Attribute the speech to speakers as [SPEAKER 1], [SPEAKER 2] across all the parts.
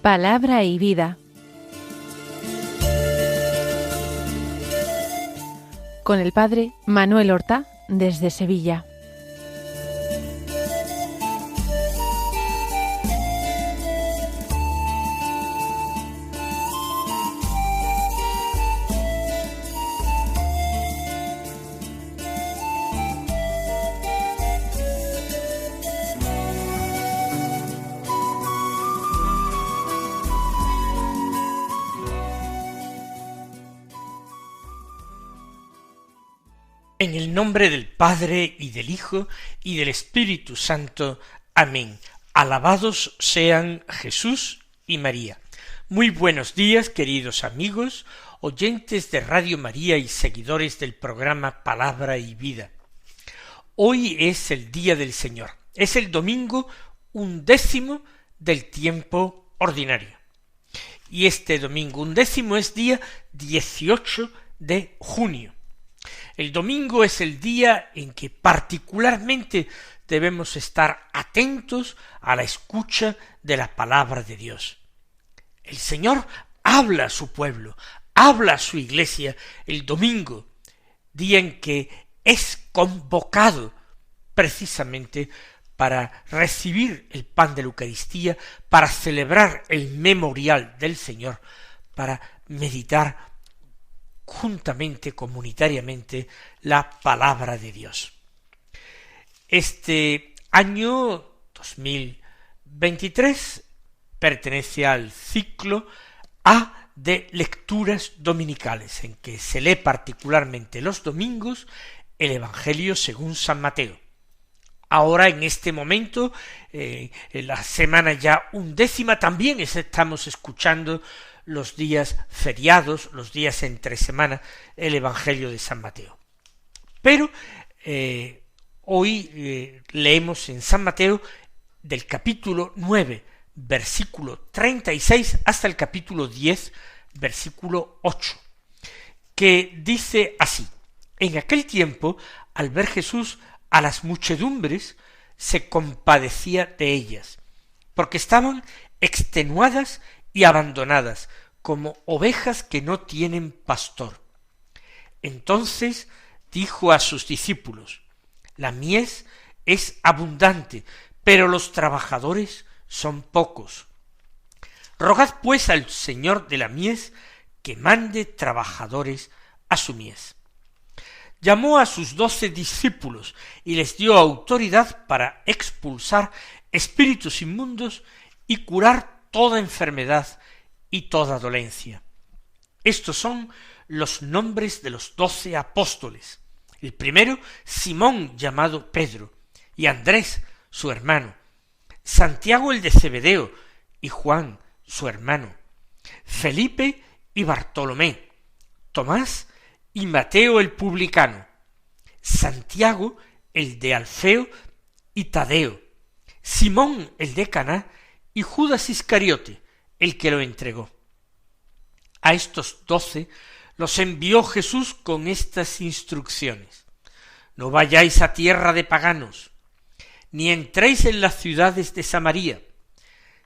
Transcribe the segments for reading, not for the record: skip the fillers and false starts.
[SPEAKER 1] Palabra y vida. Con el padre Manuel Horta, desde Sevilla.
[SPEAKER 2] En el nombre del Padre, y del Hijo, y del Espíritu Santo. Amén. Alabados sean Jesús y María. Muy buenos días, queridos amigos, oyentes de Radio María y seguidores del programa Palabra y Vida. Hoy es el Día del Señor. Es el domingo 11 del tiempo ordinario. Y este domingo 11 es día 18 de junio. El domingo es el día en que particularmente debemos estar atentos a la escucha de la palabra de Dios. El Señor habla a su pueblo, habla a su iglesia el domingo, día en que es convocado precisamente para recibir el pan de la Eucaristía, para celebrar el memorial del Señor, para meditar juntamente, comunitariamente, la palabra de Dios. Este año 2023 pertenece al ciclo A de lecturas dominicales, en que se lee particularmente los domingos el Evangelio según San Mateo. Ahora, en este momento, en la semana ya 11, también estamos escuchando los días feriados, los días entre semana, el Evangelio de San Mateo. Pero hoy leemos en San Mateo del capítulo 9, versículo 36, hasta el capítulo 10, versículo 8, que dice así: En aquel tiempo, al ver Jesús a las muchedumbres, se compadecía de ellas, porque estaban extenuadas y abandonadas, como ovejas que no tienen pastor. Entonces dijo a sus discípulos: La mies es abundante, pero los trabajadores son pocos. Rogad pues al Señor de la mies que mande trabajadores a su mies. Llamó a sus 12 discípulos y les dio autoridad para expulsar espíritus inmundos y curar toda enfermedad y toda dolencia. Estos son los nombres de los 12 apóstoles. El primero, Simón llamado Pedro, y Andrés, su hermano, Santiago el de Zebedeo, y Juan, su hermano, Felipe y Bartolomé, Tomás y Mateo el publicano, Santiago el de Alfeo y Tadeo, Simón el de Caná, y Judas Iscariote, el que lo entregó. A estos 12 los envió Jesús con estas instrucciones: No vayáis a tierra de paganos, ni entréis en las ciudades de Samaria,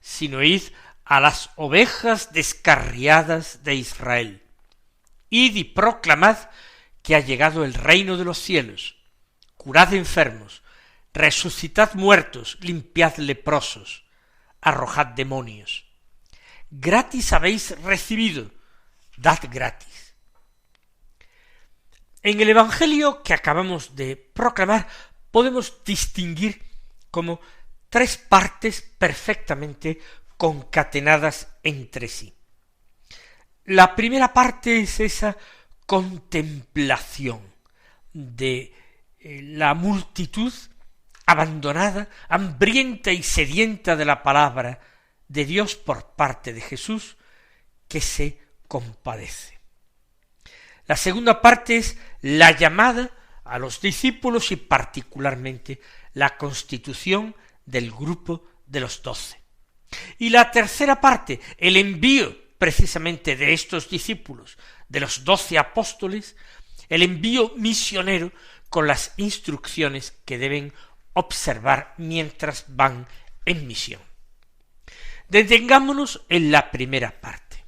[SPEAKER 2] sino id a las ovejas descarriadas de Israel. Id y proclamad que ha llegado el reino de los cielos. Curad enfermos, resucitad muertos, limpiad leprosos, arrojad demonios. Gratis habéis recibido, dad gratis. En el Evangelio que acabamos de proclamar podemos distinguir como 3 partes perfectamente concatenadas entre sí. La primera parte es esa contemplación de la multitud abandonada, hambrienta y sedienta de la palabra de Dios por parte de Jesús, que se compadece. La segunda parte es la llamada a los discípulos y particularmente la constitución del grupo de los 12. Y la tercera parte, el envío precisamente de estos discípulos, de los 12 apóstoles, el envío misionero con las instrucciones que deben observar mientras van en misión. Detengámonos en la primera parte.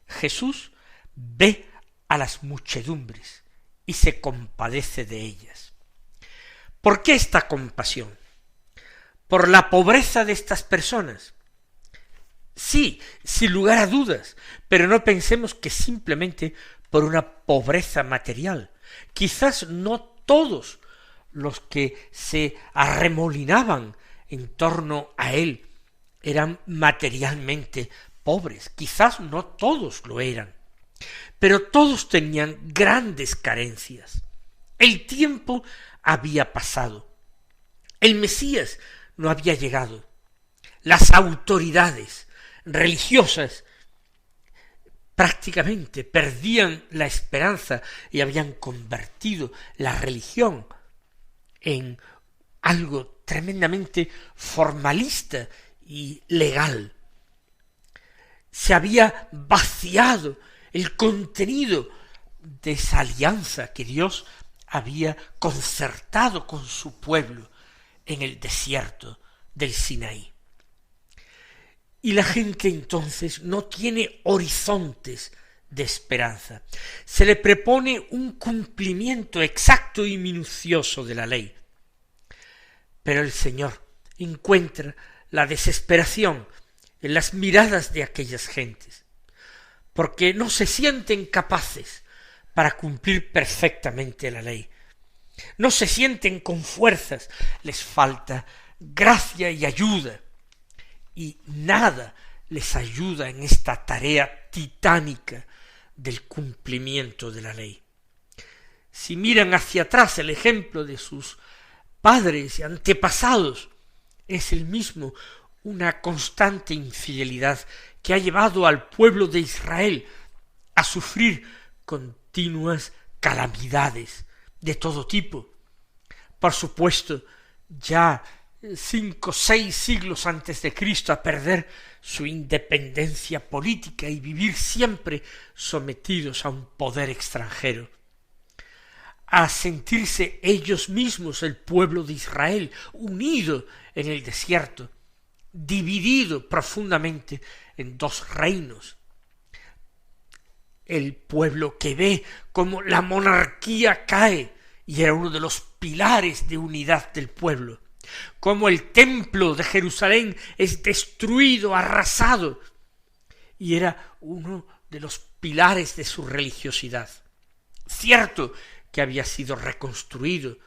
[SPEAKER 2] Jesús ve a las muchedumbres y se compadece de ellas. ¿Por qué esta compasión? ¿Por la pobreza de estas personas? Sí, sin lugar a dudas, pero no pensemos que simplemente por una pobreza material. Quizás no todos los que se arremolinaban en torno a él eran materialmente pobres, quizás no todos lo eran, pero todos tenían grandes carencias. El tiempo había pasado, el Mesías no había llegado, las autoridades religiosas prácticamente perdían la esperanza y habían convertido la religión en algo tremendamente formalista y legal. Se había vaciado el contenido de esa alianza que Dios había concertado con su pueblo en el desierto del Sinaí. Y la gente entonces no tiene horizontes de esperanza. Se le propone un cumplimiento exacto y minucioso de la ley. Pero el Señor encuentra la desesperación en las miradas de aquellas gentes, porque no se sienten capaces para cumplir perfectamente la ley. No se sienten con fuerzas, les falta gracia y ayuda, y nada les ayuda en esta tarea titánica del cumplimiento de la ley. Si miran hacia atrás, el ejemplo de sus padres y antepasados es el mismo, una constante infidelidad que ha llevado al pueblo de Israel a sufrir continuas calamidades de todo tipo. Por supuesto, ya 5 o 6 siglos antes de Cristo, a perder su independencia política y vivir siempre sometidos a un poder extranjero, a sentirse ellos mismos, el pueblo de Israel, unido en el desierto, dividido profundamente en 2 reinos. El pueblo que ve cómo la monarquía cae y era uno de los pilares de unidad del pueblo, cómo el templo de Jerusalén es destruido, arrasado, y era uno de los pilares de su religiosidad. Cierto que había sido reconstruido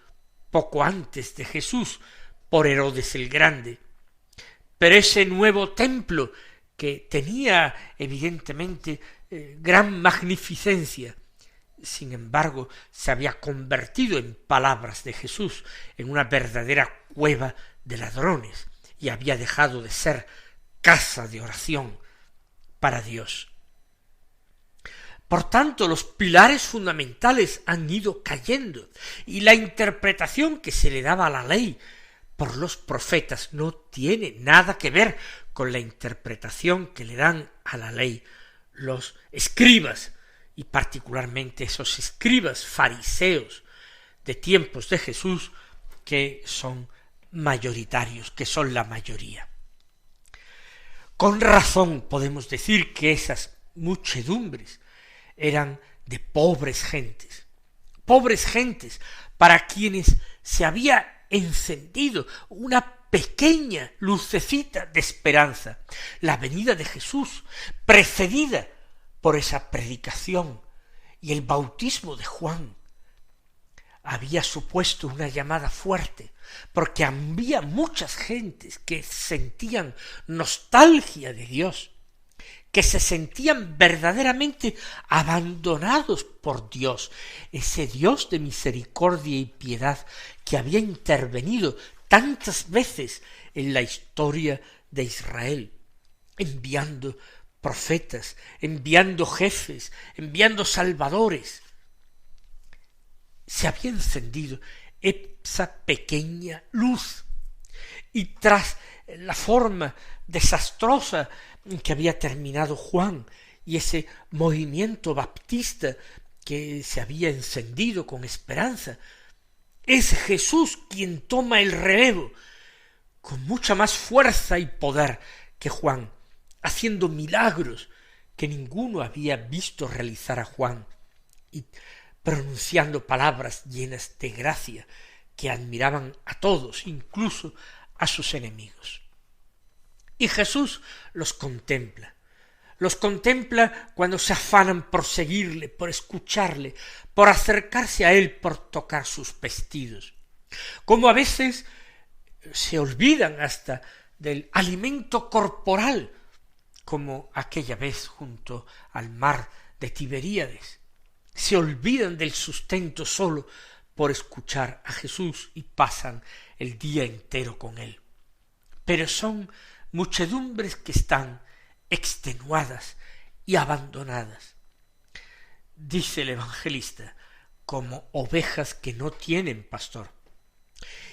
[SPEAKER 2] poco antes de Jesús por Herodes el Grande, pero ese nuevo templo, que tenía evidentemente gran magnificencia, sin embargo se había convertido, en palabras de Jesús, en una verdadera cueva de ladrones, y había dejado de ser casa de oración para Dios. Por tanto, los pilares fundamentales han ido cayendo, y la interpretación que se le daba a la ley por los profetas no tiene nada que ver con la interpretación que le dan a la ley los escribas, y particularmente esos escribas fariseos de tiempos de Jesús, que son mayoritarios, que son la mayoría. Con razón podemos decir que esas muchedumbres eran de pobres gentes para quienes se había encendido una pequeña lucecita de esperanza, la venida de Jesús, precedida por esa predicación y el bautismo de Juan. Había supuesto una llamada fuerte, porque había muchas gentes que sentían nostalgia de Dios, que se sentían verdaderamente abandonados por Dios, ese Dios de misericordia y piedad que había intervenido tantas veces en la historia de Israel, enviando profetas, enviando jefes, enviando salvadores. Se había encendido esa pequeña luz, y tras la forma desastrosa en que había terminado Juan y ese movimiento baptista que se había encendido con esperanza. Es Jesús quien toma el relevo con mucha más fuerza y poder que Juan, haciendo milagros que ninguno había visto realizar a Juan y pronunciando palabras llenas de gracia que admiraban a todos, incluso a sus enemigos. Y Jesús los contempla cuando se afanan por seguirle, por escucharle, por acercarse a él, por tocar sus vestidos. Como a veces se olvidan hasta del alimento corporal, como aquella vez junto al mar de Tiberíades. Se olvidan del sustento solo por escuchar a Jesús y pasan el día entero con él. Pero son muchedumbres que están extenuadas y abandonadas. Dice el evangelista, como ovejas que no tienen pastor.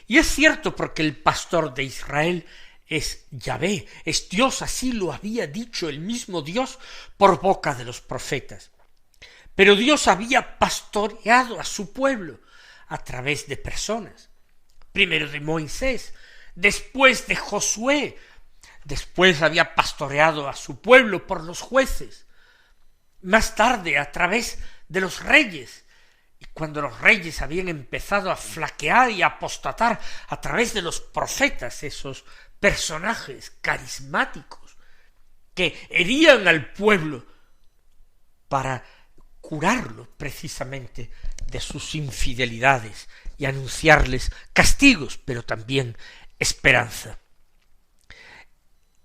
[SPEAKER 2] Y es cierto, porque el pastor de Israel es Yahvé, es Dios, así lo había dicho el mismo Dios por boca de los profetas. Pero Dios había pastoreado a su pueblo a través de personas, primero de Moisés, después de Josué, después había pastoreado a su pueblo por los jueces, más tarde a través de los reyes, y cuando los reyes habían empezado a flaquear y a apostatar a través de los profetas, esos personajes carismáticos que herían al pueblo para curarlo precisamente de sus infidelidades y anunciarles castigos, pero también esperanza.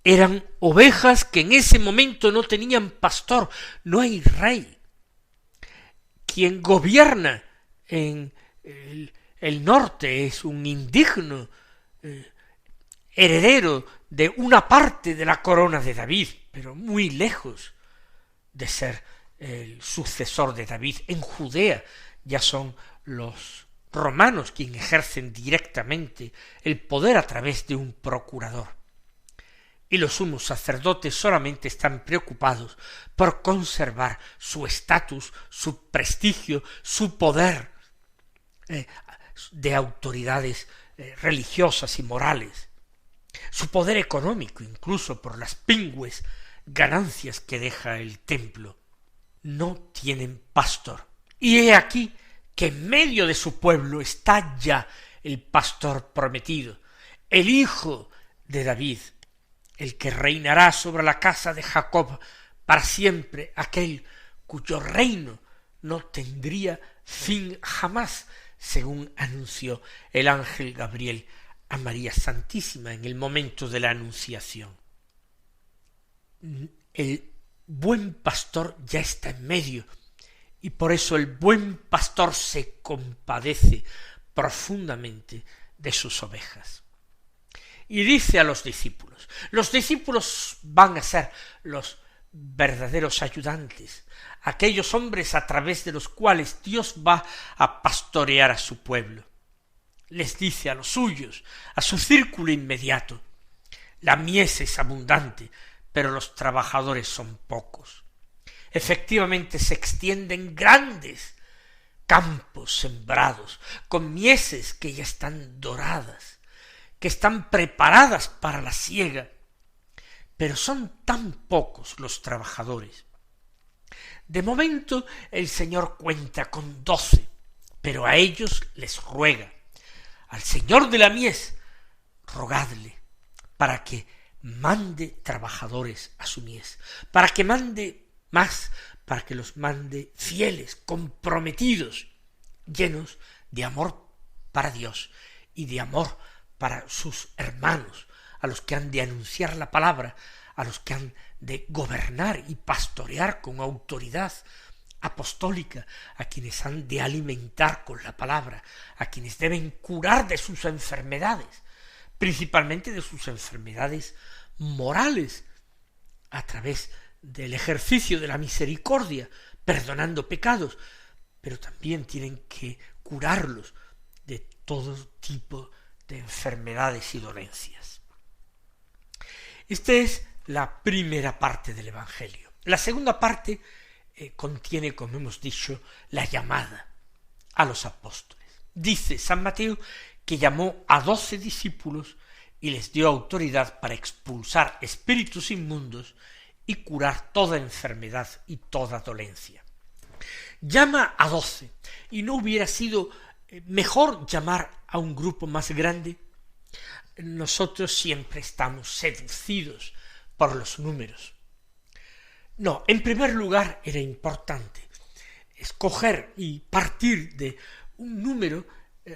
[SPEAKER 2] Eran ovejas que en ese momento no tenían pastor, no hay rey. Quien gobierna en el norte es un indigno heredero de una parte de la corona de David, pero muy lejos de ser el sucesor de David. En Judea ya son los romanos quienes ejercen directamente el poder a través de un procurador. Y los sumos sacerdotes solamente están preocupados por conservar su estatus, su prestigio, su poder de autoridades religiosas y morales, su poder económico, incluso por las pingües ganancias que deja el templo. No tienen pastor. Y he aquí que en medio de su pueblo está ya el pastor prometido, el hijo de David, el que reinará sobre la casa de Jacob para siempre, aquel cuyo reino no tendría fin jamás, según anunció el ángel Gabriel a María Santísima en el momento de la anunciación. El buen pastor ya está en medio, y por eso el buen pastor se compadece profundamente de sus ovejas. Y dice a los discípulos van a ser los verdaderos ayudantes, aquellos hombres a través de los cuales Dios va a pastorear a su pueblo. Les dice a los suyos, a su círculo inmediato, la mies es abundante, pero los trabajadores son pocos. Efectivamente se extienden grandes campos sembrados, con mieses que ya están doradas, que están preparadas para la siega, pero son tan pocos los trabajadores. De momento el Señor cuenta con 12, pero a ellos les ruega, al Señor de la mies, rogadle para que mande trabajadores a su mies, para que mande más, para que los mande fieles, comprometidos, llenos de amor para Dios y de amor para sus hermanos, a los que han de anunciar la palabra, a los que han de gobernar y pastorear con autoridad apostólica, a quienes han de alimentar con la palabra, a quienes deben curar de sus enfermedades, principalmente de sus enfermedades morales, a través del ejercicio de la misericordia, perdonando pecados, pero también tienen que curarlos de todo tipo de enfermedades y dolencias. Esta es la primera parte del Evangelio. La segunda parte contiene, como hemos dicho, la llamada a los apóstoles. Dice San Mateo que llamó a 12 discípulos y les dio autoridad para expulsar espíritus inmundos y curar toda enfermedad y toda dolencia. Llama a 12, y no hubiera sido mejor llamar a un grupo más grande. Nosotros siempre estamos seducidos por los números. No, en primer lugar era importante escoger y partir de un número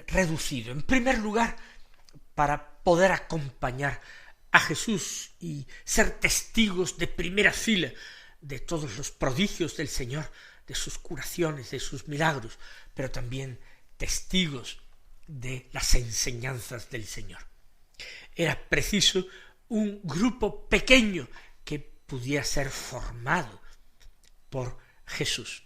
[SPEAKER 2] reducido. En primer lugar, para poder acompañar a Jesús y ser testigos de primera fila de todos los prodigios del Señor, de sus curaciones, de sus milagros, pero también testigos de las enseñanzas del Señor. Era preciso un grupo pequeño que pudiera ser formado por Jesús.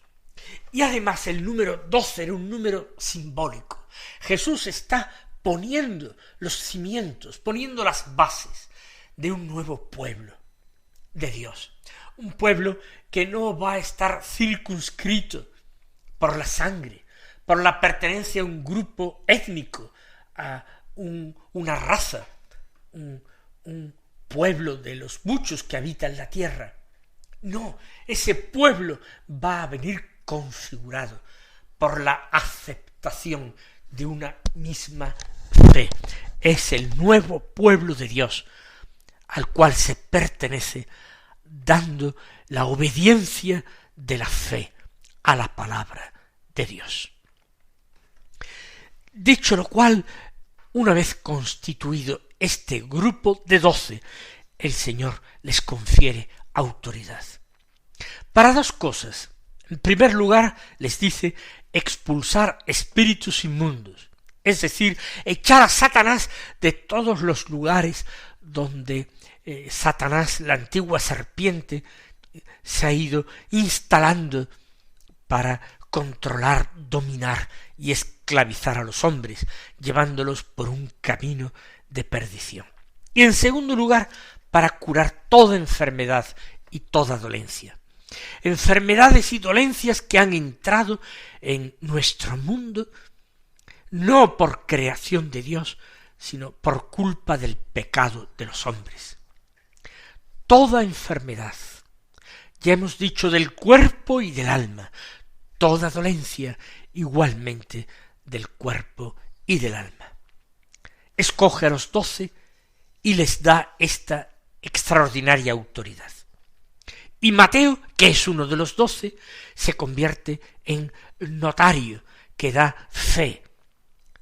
[SPEAKER 2] Y además el número 12 era un número simbólico. Jesús está poniendo los cimientos, poniendo las bases de un nuevo pueblo de Dios. Un pueblo que no va a estar circunscrito por la sangre, por la pertenencia a un grupo étnico, a una raza, un pueblo de los muchos que habitan la tierra. No, ese pueblo va a venir configurado por la aceptación de una misma fe. Es el nuevo pueblo de Dios al cual se pertenece, dando la obediencia de la fe a la palabra de Dios. Dicho lo cual, una vez constituido este grupo de 12, el Señor les confiere autoridad para dos cosas. En primer lugar, les dice expulsar espíritus inmundos, es decir, echar a Satanás de todos los lugares donde Satanás, la antigua serpiente, se ha ido instalando para controlar, dominar y esclavizar a los hombres, llevándolos por un camino de perdición. Y en segundo lugar, para curar toda enfermedad y toda dolencia. Enfermedades y dolencias que han entrado en nuestro mundo no por creación de Dios, sino por culpa del pecado de los hombres. Toda enfermedad, ya hemos dicho, del cuerpo y del alma, toda dolencia igualmente del cuerpo y del alma. Escoge a los 12 y les da esta extraordinaria autoridad. Y Mateo, que es uno de los 12, se convierte en notario que da fe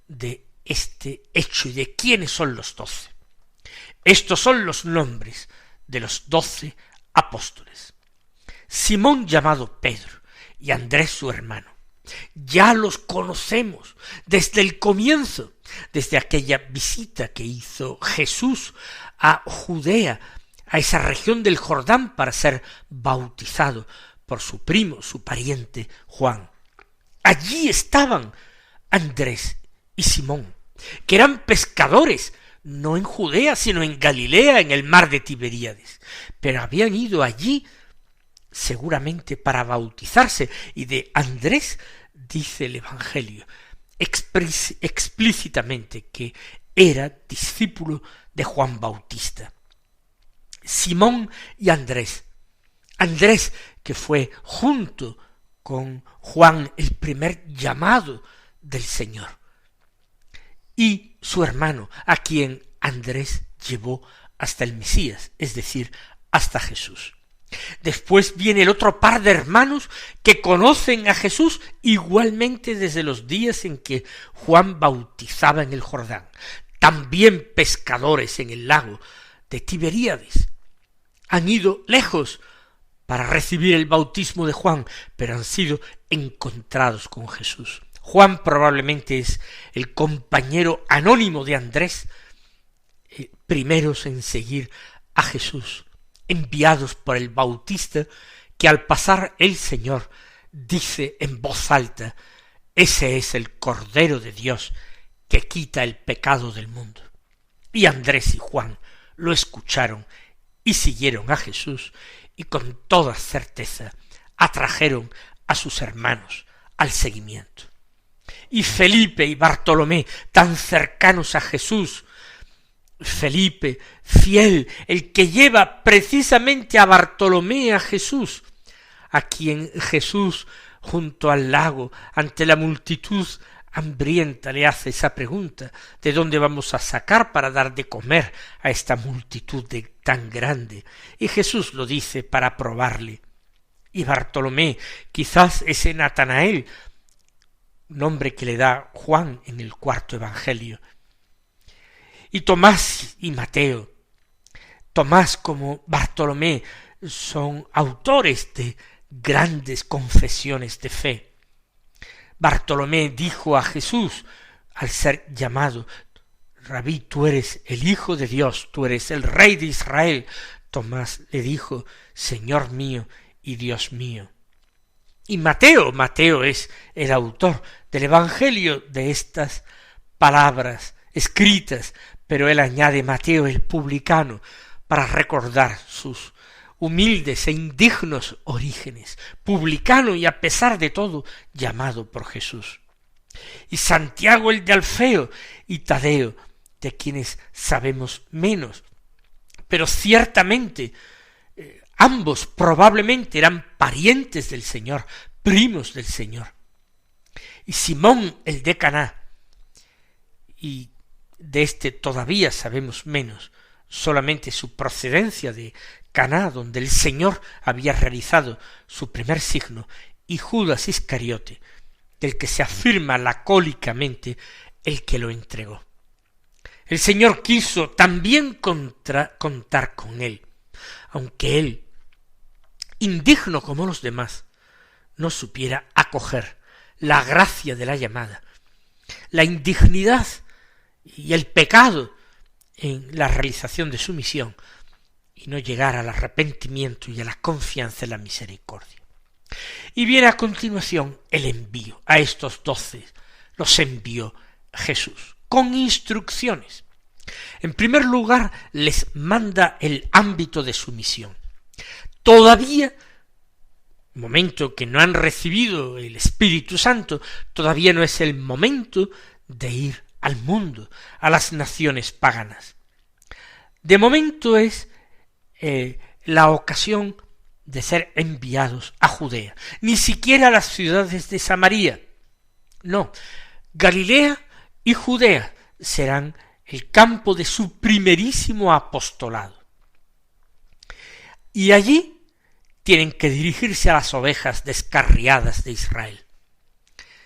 [SPEAKER 2] de este hecho y de quiénes son los 12. Estos son los nombres de los 12 apóstoles. Simón, llamado Pedro, y Andrés su hermano. Ya los conocemos desde el comienzo, desde aquella visita que hizo Jesús a Judea, a esa región del Jordán para ser bautizado por su primo, su pariente Juan. Allí estaban Andrés y Simón, que eran pescadores, no en Judea, sino en Galilea, en el mar de Tiberíades, pero habían ido allí seguramente para bautizarse, y de Andrés dice el Evangelio explícitamente que era discípulo de Juan Bautista. Simón y Andrés. Andrés, que fue junto con Juan el primer llamado del Señor, y su hermano, a quien Andrés llevó hasta el Mesías, es decir, hasta Jesús. Después viene el otro par de hermanos que conocen a Jesús igualmente desde los días en que Juan bautizaba en el Jordán, también pescadores en el lago de Tiberíades. Han ido lejos para recibir el bautismo de Juan, pero han sido encontrados con Jesús. Juan probablemente es el compañero anónimo de Andrés, primeros en seguir a Jesús, enviados por el Bautista, que al pasar el Señor dice en voz alta: ese es el Cordero de Dios que quita el pecado del mundo. Y Andrés y Juan lo escucharon y siguieron a Jesús, y con toda certeza atrajeron a sus hermanos al seguimiento. Y Felipe y Bartolomé, tan cercanos a Jesús, Felipe, fiel, el que lleva precisamente a Bartolomé a Jesús, a quien Jesús, junto al lago, ante la multitud hambrienta, le hace esa pregunta: ¿de dónde vamos a sacar para dar de comer a esta multitud tan grande? Y Jesús lo dice para probarle. Y Bartolomé, quizás ese Natanael, nombre que le da Juan en el cuarto evangelio. Y Tomás y Mateo. Tomás, como Bartolomé, son autores de grandes confesiones de fe. Bartolomé dijo a Jesús, al ser llamado: Rabí, tú eres el Hijo de Dios, tú eres el Rey de Israel. Tomás le dijo: Señor mío y Dios mío. Y Mateo es el autor del Evangelio de estas palabras escritas, pero él añade Mateo el publicano para recordar sus humildes e indignos orígenes, publicano y a pesar de todo llamado por Jesús. Y Santiago el de Alfeo y Tadeo, de quienes sabemos menos, pero ciertamente ambos probablemente eran parientes del Señor, primos del Señor. Y Simón el de Caná, y de este todavía sabemos menos, solamente su procedencia de Caná, donde el Señor había realizado su primer signo, y Judas Iscariote, del que se afirma lacónicamente el que lo entregó. El Señor quiso también contar con él, aunque él, indigno como los demás, no supiera acoger la gracia de la llamada, la indignidad y el pecado en la realización de su misión, y no llegar al arrepentimiento y a la confianza en la misericordia. Y viene a continuación el envío. A estos 12 los envió Jesús con instrucciones. En primer lugar, les manda el ámbito de su misión. Todavía, momento que no han recibido el Espíritu Santo, todavía no es el momento de ir al mundo, a las naciones paganas. De momento es la ocasión de ser enviados a Judea, ni siquiera a las ciudades de Samaria. No, Galilea y Judea serán el campo de su primerísimo apostolado. Y allí tienen que dirigirse a las ovejas descarriadas de Israel,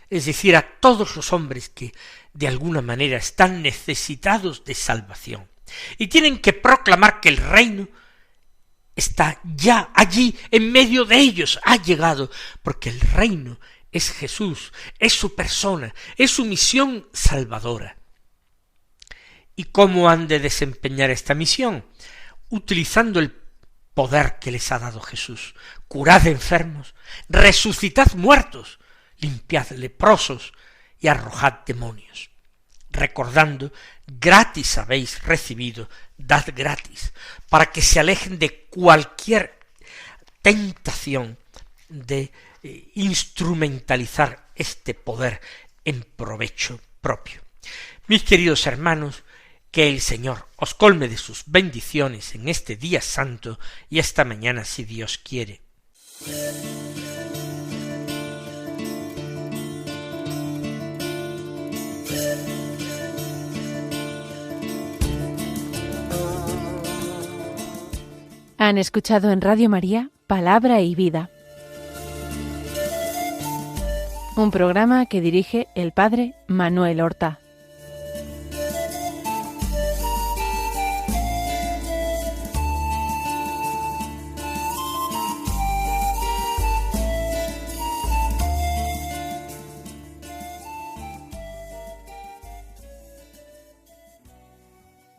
[SPEAKER 2] es decir, a todos los hombres que de alguna manera están necesitados de salvación, y tienen que proclamar que el reino está ya allí, en medio de ellos, ha llegado, porque el reino es Jesús, es su persona, es su misión salvadora. ¿Y cómo han de desempeñar esta misión? Utilizando el poder que les ha dado Jesús. Curad enfermos, resucitad muertos, limpiad leprosos y arrojad demonios. Recordando: gratis habéis recibido, dad gratis, para que se alejen de cualquier tentación de instrumentalizar este poder en provecho propio. Mis queridos hermanos, que el Señor os colme de sus bendiciones en este día santo y esta mañana, si Dios quiere.
[SPEAKER 1] Han escuchado en Radio María Palabra y Vida, un programa que dirige el Padre Manuel Horta.